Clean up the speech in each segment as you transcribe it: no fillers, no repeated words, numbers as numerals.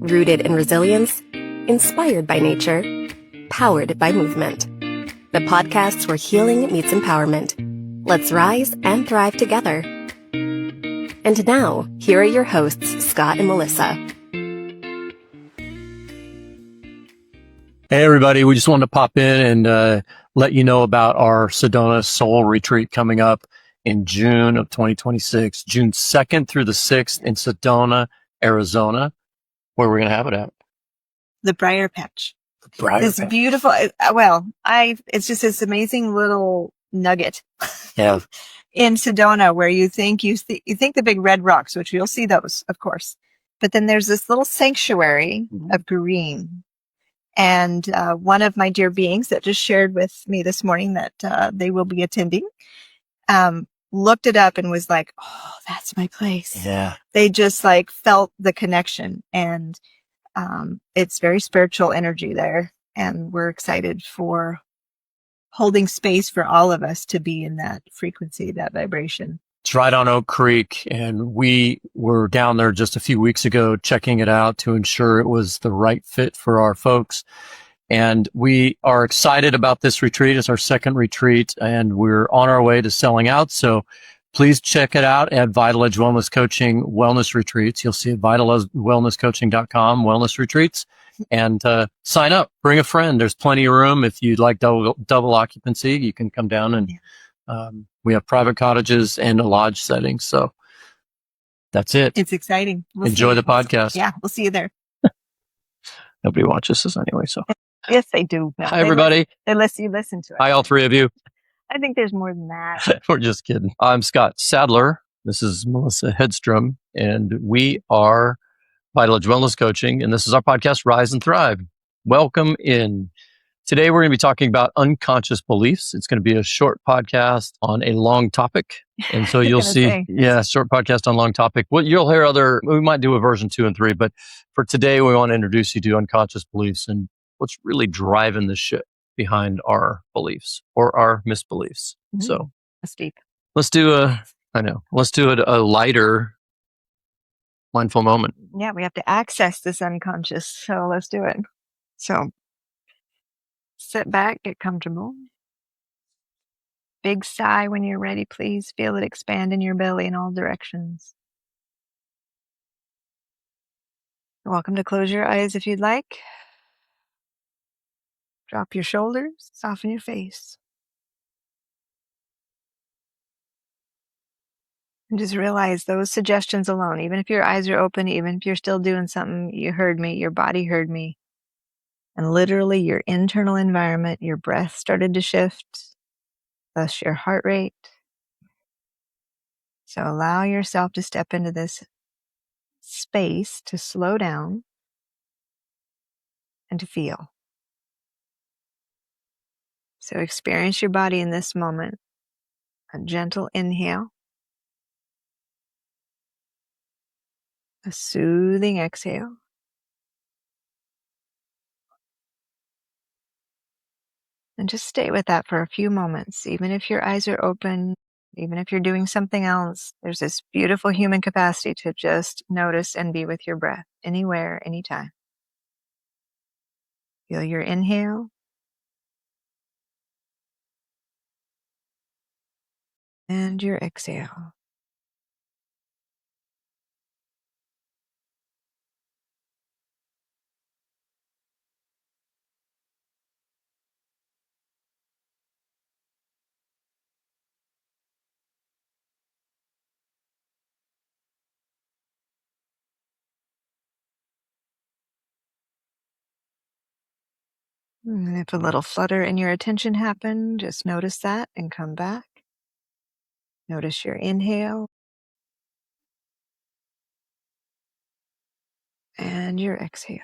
Rooted in resilience, inspired by nature, powered by movement. The podcasts where healing meets empowerment. Let's rise and thrive together. And now, here are your hosts, Scott and Melissa. Hey, everybody. We just wanted to pop in and let you know about our Sedona Soul Retreat coming up in June of 2026, June 2nd through the 6th in Sedona, Arizona. Where we're going to have it at? The Briar Patch. It's Beautiful. It's just this amazing little nugget. Yeah. In Sedona, where you think the big red rocks, which you'll see those, of course, but then there's this little sanctuary of green. And one of my dear beings that just shared with me this morning that they will be attending, looked it up and was like, "Oh, that's my place." Yeah. They just like felt the connection, and it's very spiritual energy there, and we're excited for holding space for all of us to be in that frequency, that vibration. It's right on Oak Creek, and we were down there just a few weeks ago checking it out to ensure it was the right fit for our folks. And we are excited about this retreat. It's our second retreat, and we're on our way to selling out. So please check it out at Vital Edge Wellness Coaching Wellness Retreats. You'll see it at vitalwellnesscoaching.com, Wellness Retreats, and sign up. Bring a friend. There's plenty of room. If you'd like double occupancy, you can come down, and we have private cottages and a lodge setting. So that's it. It's exciting. Enjoy the podcast. Yeah, we'll see you there. Nobody watches this anyway, so. Yes, they do. No, Hi, everybody. You listen to it. Hi, all three of you. I think there's more than that. We're just kidding. I'm Scott Sadler. This is Melissa Hedstrom, and we are Vital Edge Wellness Coaching, and this is our podcast, Rise and Thrive. Welcome in. Today, we're going to be talking about unconscious beliefs. It's going to be a short podcast on a long topic. And so you'll see, short podcast on long topic. Well, you'll hear we might do a version 2 and 3, but for today, we want to introduce you to unconscious beliefs and what's really driving the shit behind our beliefs or our misbeliefs. Mm-hmm. So that's deep. Let's do a lighter mindful moment. Yeah, we have to access this unconscious. So let's do it. So sit back, get comfortable. Big sigh when you're ready, please. Feel it expand in your belly in all directions. You're welcome to close your eyes if you'd like. Drop your shoulders, soften your face. And just realize those suggestions alone, even if your eyes are open, even if you're still doing something, you heard me, your body heard me. And literally your internal environment, your breath started to shift, thus your heart rate. So allow yourself to step into this space to slow down and to feel. So experience your body in this moment. A gentle inhale. A soothing exhale. And just stay with that for a few moments. Even if your eyes are open, even if you're doing something else, there's this beautiful human capacity to just notice and be with your breath anywhere, anytime. Feel your inhale. And your exhale. And if a little flutter in your attention happened, just notice that and come back. Notice your inhale and your exhale.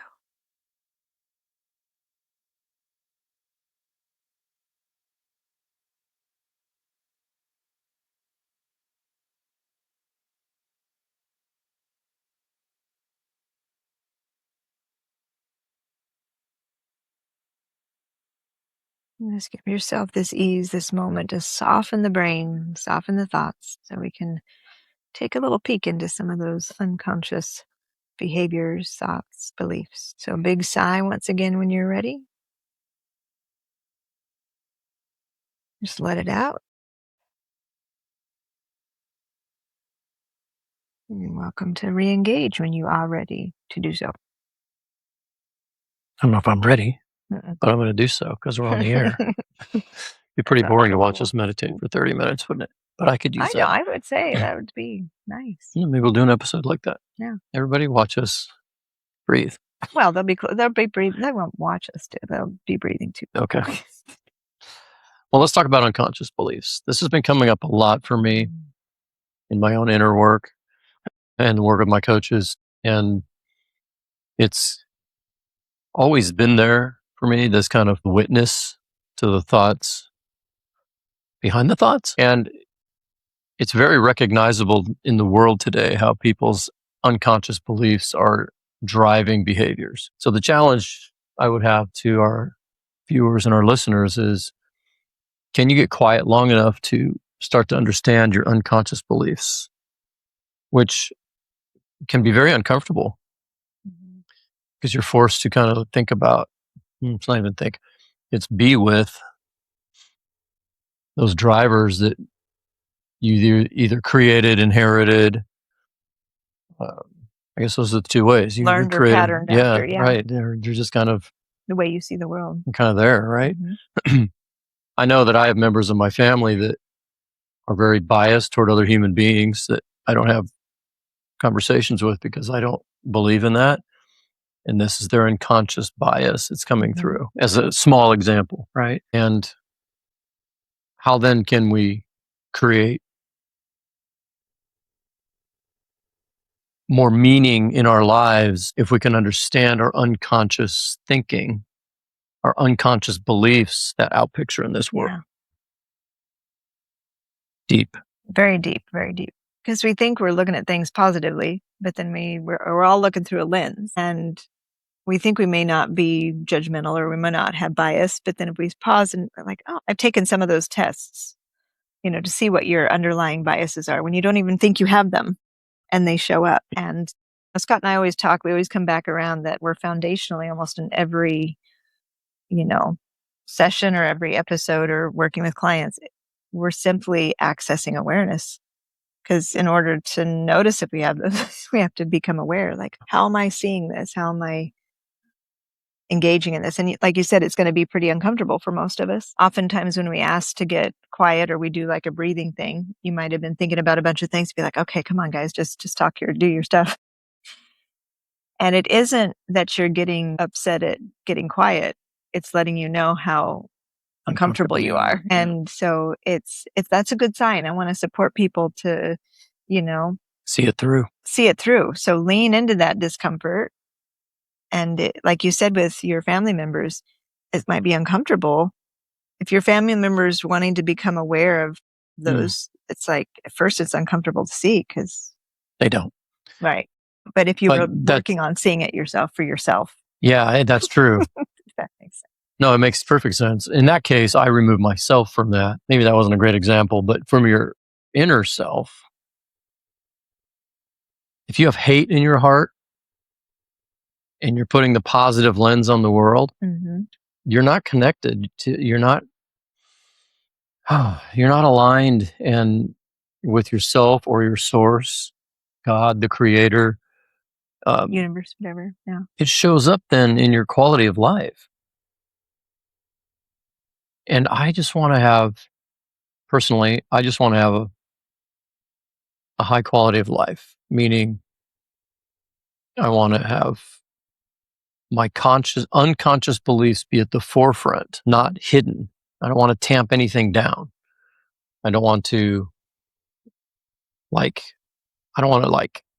And just give yourself this ease, this moment to soften the brain, soften the thoughts, so we can take a little peek into some of those unconscious behaviors, thoughts, beliefs. So a big sigh once again when you're ready. Just let it out. And you're welcome to re-engage when you are ready to do so. I don't know if I'm ready, Mm-mm. but I'm going to do so because we're on the air. It'd be pretty boring to watch us meditate for 30 minutes, wouldn't it? But I could use I know, that. I would say that would be nice. Yeah, maybe we'll do an episode like that. Yeah. Everybody watch us breathe. Well, they'll be breathing. They won't watch us do. They'll be breathing too. Okay. Well, let's talk about unconscious beliefs. This has been coming up a lot for me in my own inner work and the work of my coaches. And it's always been there for me, this kind of witness to the thoughts behind the thoughts. And it's very recognizable in the world today how people's unconscious beliefs are driving behaviors. So the challenge I would have to our viewers and our listeners is, can you get quiet long enough to start to understand your unconscious beliefs, which can be very uncomfortable because you're forced to kind of think about, it's not even think, it's be with those drivers that you either created, inherited. I guess those are the two ways. You Learned or created, patterned after, yeah. Right. You're just kind of The way you see the world. there, right? Mhm. I know that I have members of my family that are very biased toward other human beings that I don't have conversations with because I don't believe in that. And this is their unconscious bias. It's coming through as a small example, right? And how then can we create more meaning in our lives if we can understand our unconscious thinking, our unconscious beliefs that outpicture in this world? Yeah. Deep. Very deep, very deep. Because we think we're looking at things positively, but then we're all looking through a lens, and we think we may not be judgmental or we may not have bias, but then if we pause and we're like, oh, I've taken some of those tests, to see what your underlying biases are when you don't even think you have them and they show up. And Scott and I always talk, we always come back around that we're foundationally almost in every, session or every episode or working with clients, we're simply accessing awareness. Because in order to notice if we have this, we have to become aware. Like, how am I seeing this? How am I engaging in this? And like you said, it's going to be pretty uncomfortable for most of us. Oftentimes when we ask to get quiet or we do like a breathing thing, you might have been thinking about a bunch of things, be like, okay, come on guys, just talk do your stuff. And it isn't that you're getting upset at getting quiet. It's letting you know how uncomfortable you are. Yeah. And so that's a good sign. I want to support people to, See it through. So lean into that discomfort. And like you said, with your family members, it might be uncomfortable. If your family members wanting to become aware of those, it's like, at first it's uncomfortable to see because they don't. Right. But if you were working on seeing it yourself for yourself. Yeah, that's true. That makes sense. No, it makes perfect sense. In that case, I remove myself from that. Maybe that wasn't a great example, but from your inner self, if you have hate in your heart and you're putting the positive lens on the world, you're not connected to, you're not aligned and with yourself or your source, God, the creator, universe, whatever. Yeah. It shows up then in your quality of life. And I just want to have, personally, a high quality of life, meaning I want to have my unconscious beliefs be at the forefront, not hidden. I don't want to tamp anything down. I don't want to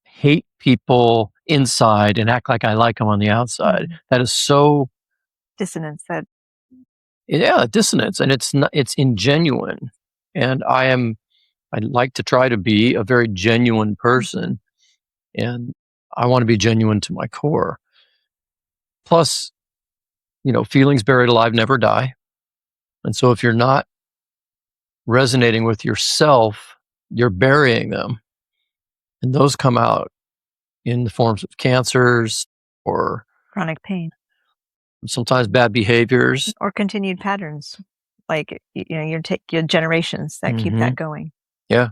hate people inside and act like I like them on the outside. That is so dissonance. Dissonance, and it's ingenuine. And I'd like to try to be a very genuine person, and I want to be genuine to my core. Plus, feelings buried alive never die. And so if you're not resonating with yourself, you're burying them. And those come out in the forms of cancers or chronic pain sometimes bad behaviors. or continued patterns. Like, your generations that keep that going. Yeah.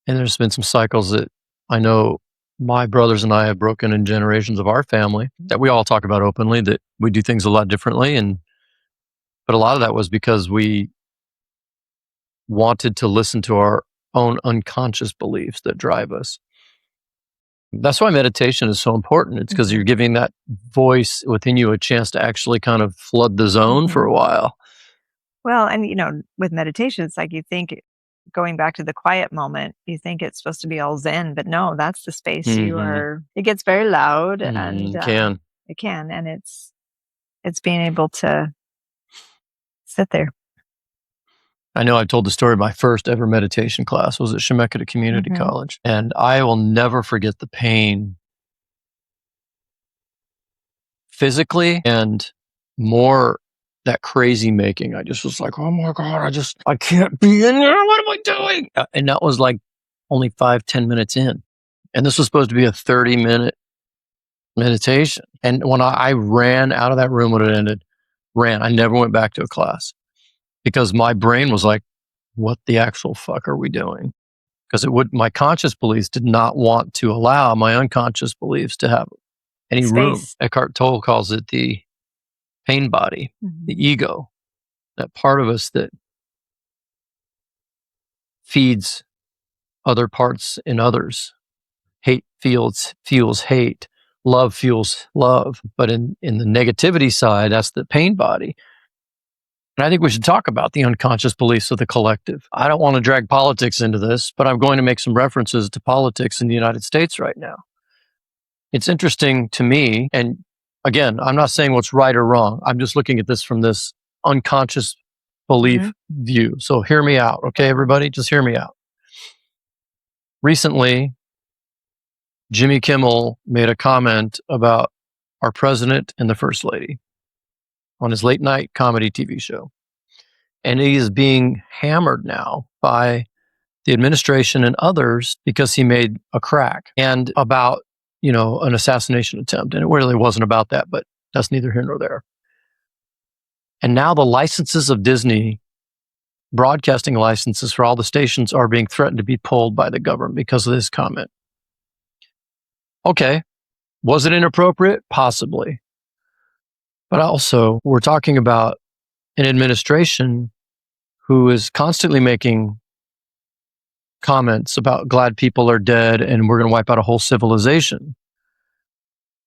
And there's been some cycles that I know my brothers and I have broken in generations of our family that we all talk about openly, that we do things a lot differently. But a lot of that was because we wanted to listen to our own unconscious beliefs that drive us. That's why meditation is so important. It's because you're giving that voice within you a chance to actually kind of flood the zone for a while. Well, and with meditation, it's like you think, going back to the quiet moment, you think it's supposed to be all zen, but no, that's the space it gets very loud and It can. And it's being able to sit there. I know I told the story of my first ever meditation class was at Chemeketa Community College. And I will never forget the pain physically and more that crazy making. I just was like, oh my God, I can't be in there. What am I doing? And that was like only 5-10 minutes in. And this was supposed to be a 30-minute meditation. And when I ran out of that room when it ended, I never went back to a class because my brain was like, what the actual fuck are we doing? Because my conscious beliefs did not want to allow my unconscious beliefs to have any room. Eckhart Tolle calls it the pain body, the ego, that part of us that feeds other parts in others. Hate fuels hate. Love fuels love. But in the negativity side, that's the pain body. And I think we should talk about the unconscious beliefs of the collective. I don't want to drag politics into this, but I'm going to make some references to politics in the United States right now. It's interesting to me, and again, I'm not saying what's right or wrong. I'm just looking at this from this unconscious belief view. So hear me out, okay, everybody? Just hear me out. Recently, Jimmy Kimmel made a comment about our president and the first lady on his late night comedy TV show. And he is being hammered now by the administration and others because he made a crack and about, an assassination attempt. And it really wasn't about that, but that's neither here nor there. And now the licenses of Disney, broadcasting licenses for all the stations, are being threatened to be pulled by the government because of this comment. Okay. Was it inappropriate? Possibly. But also, we're talking about an administration who is constantly making comments about glad people are dead and we're going to wipe out a whole civilization.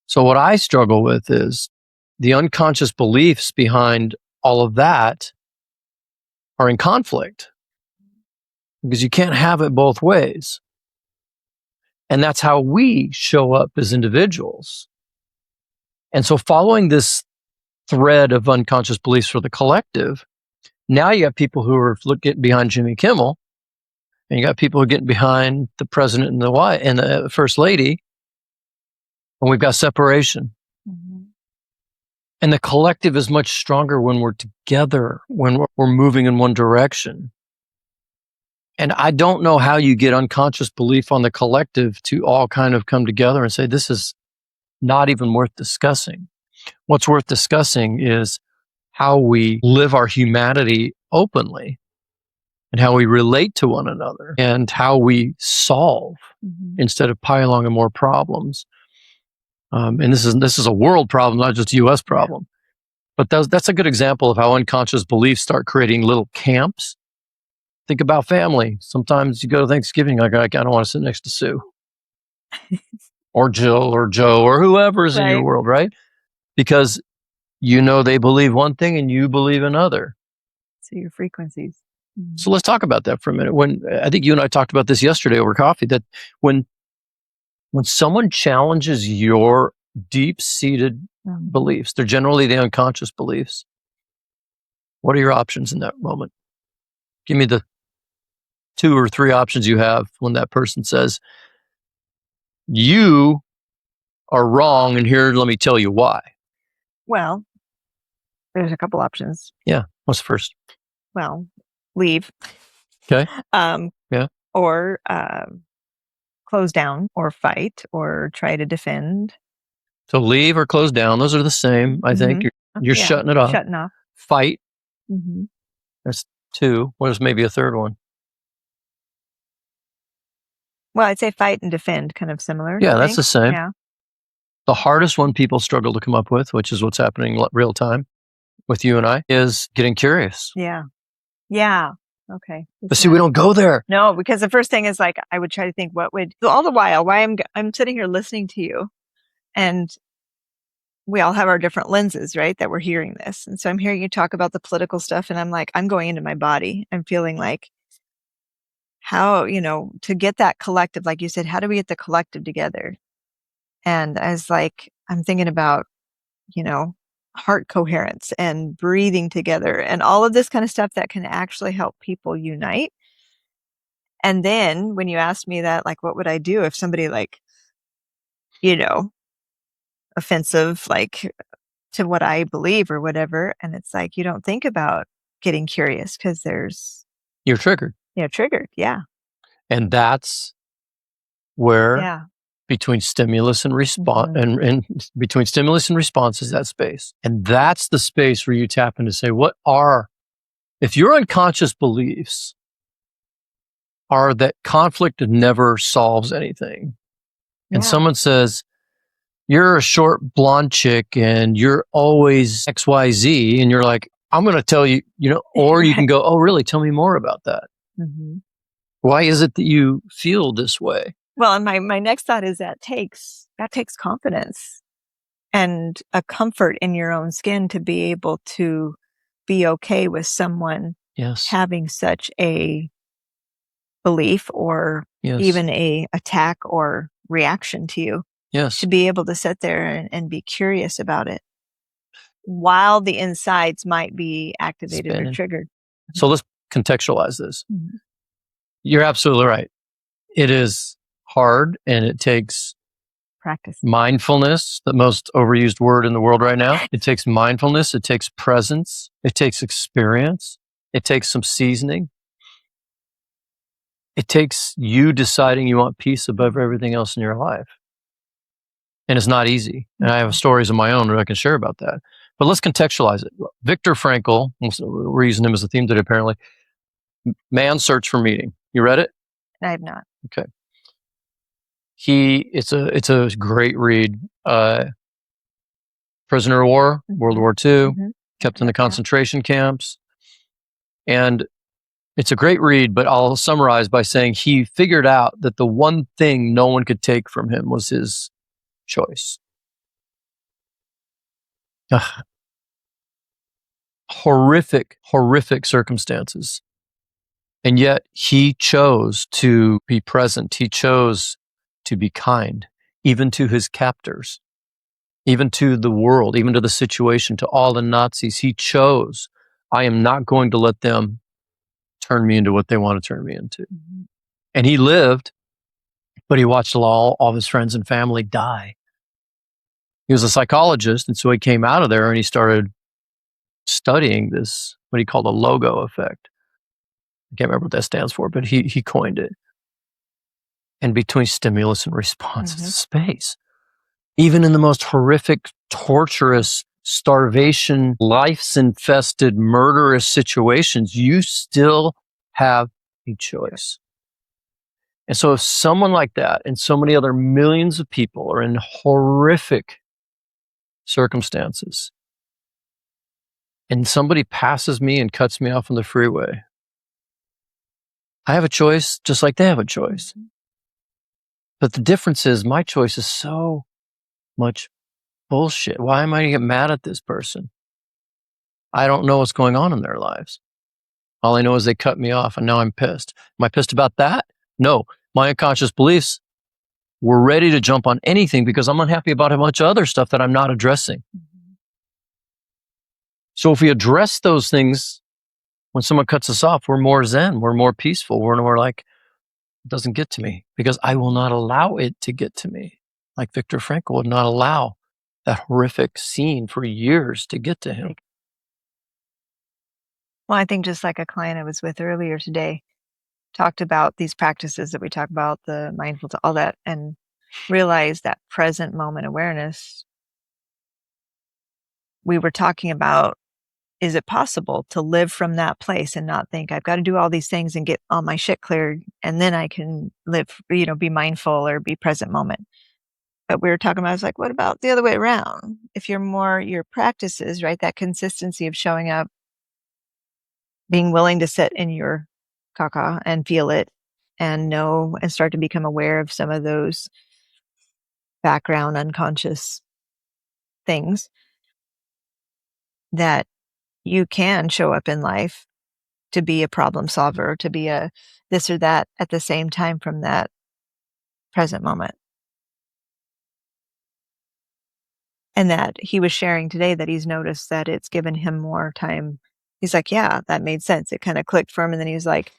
So what I struggle with is the unconscious beliefs behind all of that are in conflict because you can't have it both ways. And that's how we show up as individuals. And so following this thread of unconscious beliefs for the collective, now you have people who are looking behind Jimmy Kimmel, and you got people who are getting behind the president and the first lady, and we've got separation. And the collective is much stronger when we're together, when we're moving in one direction. And I don't know how you get unconscious belief on the collective to all kind of come together and say, this is not even worth discussing. What's worth discussing is how we live our humanity openly and how we relate to one another and how we solve instead of piling on more problems. And this is a world problem, not just a U.S. problem. But that's a good example of how unconscious beliefs start creating little camps. Think about family. Sometimes you go to Thanksgiving, like, I don't want to sit next to Sue or Jill or Joe or whoever's in your world, right? Because they believe one thing and you believe another. So your frequencies. So let's talk about that for a minute. When I think you and I talked about this yesterday over coffee, that when someone challenges your deep-seated beliefs, they're generally the unconscious beliefs. What are your options in that moment? Give me the 2 or 3 options you have when that person says, you are wrong, and here, let me tell you why. Well, there's a couple options. Yeah. What's first? Well, leave. Okay. Or close close down or fight or try to defend. So leave or close down. Those are the same. I think you're Yeah, shutting it off. shutting off. Fight. Mm-hmm. That's 2. What is maybe a third one? Well, I'd say fight and defend, kind of similar. Yeah, I that's think. the same. Yeah. The hardest one people struggle to come up with, which is what's happening real time with you and I, is getting curious. Yeah. Yeah. Okay. But see, we don't go there. No, because the first thing is like, I would try to think all the while, why I'm sitting here listening to you, and we all have our different lenses, right? That we're hearing this. And so I'm hearing you talk about the political stuff, and I'm like, I'm going into my body. I'm feeling like how, to get that collective, like you said, how do we get the collective together? And I was like, I'm thinking about, heart coherence and breathing together and all of this kind of stuff that can actually help people unite. And then when you asked me that, like, what would I do if somebody like, offensive, like to what I believe or whatever. And it's like, you don't think about getting curious because you're triggered. Yeah. Triggered. Yeah. And that's where between stimulus and response and between stimulus and response is that space. And that's the space where you tap in to say, if your unconscious beliefs are that conflict never solves anything. And someone says, you're a short blonde chick and you're always XYZ. And you're like, I'm going to tell you, or you can go, oh, really? Tell me more about that. Mm-hmm. Why is it that you feel this way? Well, and my next thought is that takes confidence and a comfort in your own skin to be able to be okay with someone having such a belief or even a attack or reaction to you. Yes. To be able to sit there and be curious about it while the insides might be activated or triggered. So let's contextualize this. Mm-hmm. You're absolutely right. It is hard and it takes practice. Mindfulness, the most overused word in the world right now. It takes mindfulness. It takes presence. It takes experience. It takes some seasoning. It takes you deciding you want peace above everything else in your life. And it's not easy. And I have stories of my own that I can share about that. But let's contextualize it. Viktor Frankl, we're using him as a theme today apparently. Man's Search for Meaning. You read it? I have not. Okay. It's a great read. Prisoner of war, World War II, kept in the concentration camps. And it's a great read, but I'll summarize by saying he figured out that the one thing no one could take from him was his choice. Horrific circumstances. And yet he chose to be present. He chose to be kind, even to his captors, even to the world, even to the situation, to all the Nazis. He chose, I am not going to let them turn me into what they want to turn me into. Mm-hmm. And he lived, but he watched all his friends and family die. He was a psychologist, and so he came out of there and he started studying this, what he called a logo effect. I can't remember what that stands for, but he coined it. And between stimulus and response is space. Even in the most horrific, torturous, starvation, life-infested, murderous situations, you still have a choice. And so if someone like that and so many other millions of people are in horrific circumstances, and somebody passes me and cuts me off on the freeway, I have a choice just like they have a choice. But the difference is my choice is so much bullshit. Why am I going to get mad at this person? I don't know what's going on in their lives. All I know is they cut me off and now I'm pissed. Am I pissed about that? No. My unconscious beliefs were ready to jump on anything because I'm unhappy about a bunch of other stuff that I'm not addressing. Mm-hmm. So if we address those things when someone cuts us off, we're more zen, we're more peaceful, we're more like, it doesn't get to me because I will not allow it to get to me. Like Viktor Frankl would not allow that horrific scene for years to get to him. Well, I think just like a client I was with earlier today talked about these practices that we talk about, the mindful, all that, and realized that present moment awareness, we were talking about, is it possible to live from that place and not think I've got to do all these things and get all my shit cleared and then I can live, be mindful or be present moment. But we were talking about, I was like, what about the other way around? If you're more your practices, right? That consistency of showing up, being willing to sit in your caca and feel it and know and start to become aware of some of those background unconscious things, that you can show up in life to be a problem solver, to be a this or that at the same time from that present moment. And that he was sharing today that he's noticed that it's given him more time. He's like, yeah, that made sense. It kind of clicked for him. And then he was like,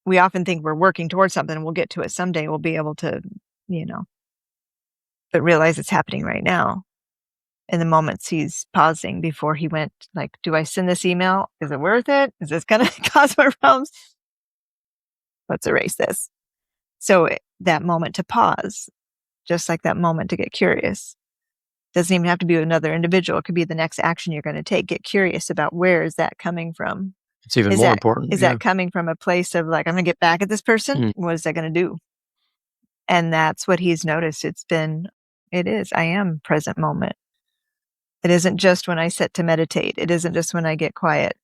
we often think we're working towards something and we'll get to it someday. We'll be able to, but realize it's happening right now. In the moments he's pausing before he went, like, do I send this email? Is it worth it? Is this going to cause more problems? Let's erase this. So that moment to pause, just like that moment to get curious, doesn't even have to be another individual. It could be the next action you're going to take. Get curious about where is that coming from? It's even more important. Is that coming from a place of like, I'm going to get back at this person? What is that going to do? And that's what he's noticed. I am present moment. It isn't just when I sit to meditate. It isn't just when I get quiet.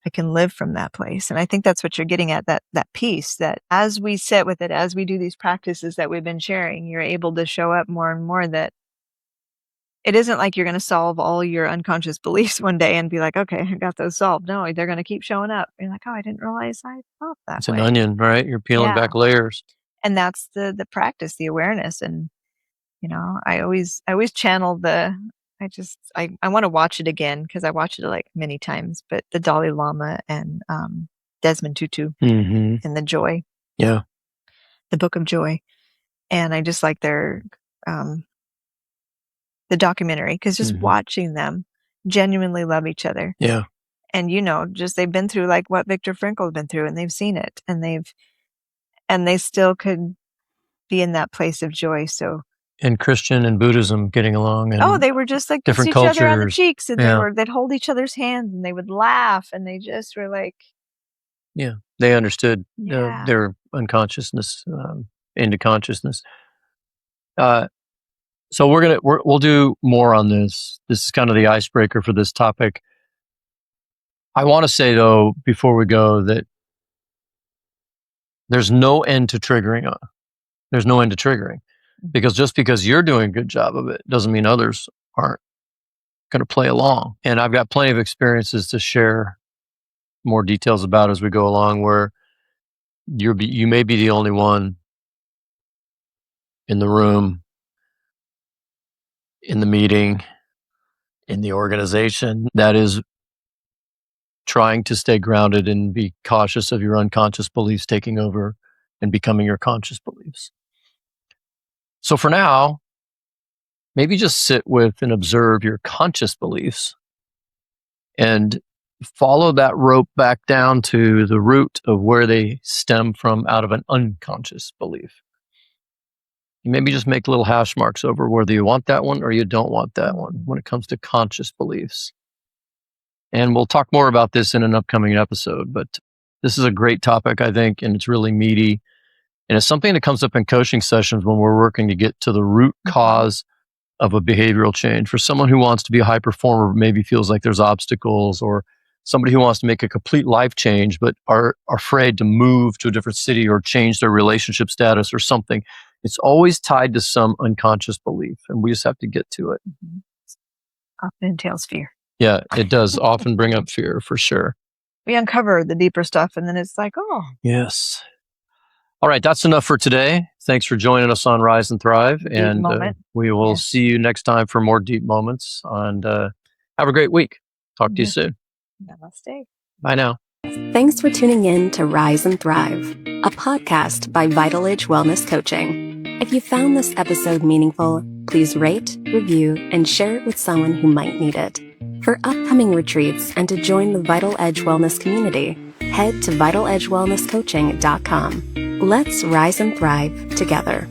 I can live from that place. And I think that's what you're getting at, that piece, that as we sit with it, as we do these practices that we've been sharing, you're able to show up more and more, that it isn't like you're going to solve all your unconscious beliefs one day and be like, okay, I got those solved. No, they're going to keep showing up. You're like, oh, I didn't realize I thought that way. It's an onion, right? You're peeling back layers. And that's the practice, the awareness. And, I always channel I want to watch it again because I watched it like many times, but the Dalai Lama and Desmond Tutu and the Joy. Yeah. The Book of Joy. And I just like their, the documentary, because just watching them genuinely love each other. Yeah. And, just they've been through like what Viktor Frankl had been through, and they've seen it, and they still could be in that place of joy. So. And Christian and Buddhism getting along. And they were just like different each cultures. other on the cheeks, and they'd hold each other's hands, and they would laugh, and they just were like. Yeah, they understood their unconsciousness into consciousness. So we'll do more on this. This is kind of the icebreaker for this topic. I want to say though, before we go, that there's no end to triggering. There's no end to triggering. Because just because you're doing a good job of it doesn't mean others aren't going to play along. And I've got plenty of experiences to share more details about as we go along, where you may be the only one in the room, in the meeting, in the organization that is trying to stay grounded and be cautious of your unconscious beliefs taking over and becoming your conscious beliefs. So for now, maybe just sit with and observe your conscious beliefs and follow that rope back down to the root of where they stem from out of an unconscious belief. You maybe just make little hash marks over whether you want that one or you don't want that one when it comes to conscious beliefs. And we'll talk more about this in an upcoming episode, but this is a great topic, I think, and it's really meaty. And it's something that comes up in coaching sessions when we're working to get to the root cause of a behavioral change. For someone who wants to be a high performer, maybe feels like there's obstacles, or somebody who wants to make a complete life change, but are afraid to move to a different city or change their relationship status or something. It's always tied to some unconscious belief, and we just have to get to it. Often entails fear. Yeah, it does often bring up fear, for sure. We uncover the deeper stuff, and then it's like, oh. Yes. All right, that's enough for today. Thanks for joining us on Rise and Thrive. And we will see you next time for more deep moments. And have a great week. Talk to you soon. Namaste. Bye now. Thanks for tuning in to Rise and Thrive, a podcast by Vital Age Wellness Coaching. If you found this episode meaningful, please rate, review, and share it with someone who might need it. For upcoming retreats and to join the Vital Edge Wellness community, head to vitaledgewellnesscoaching.com. Let's rise and thrive together.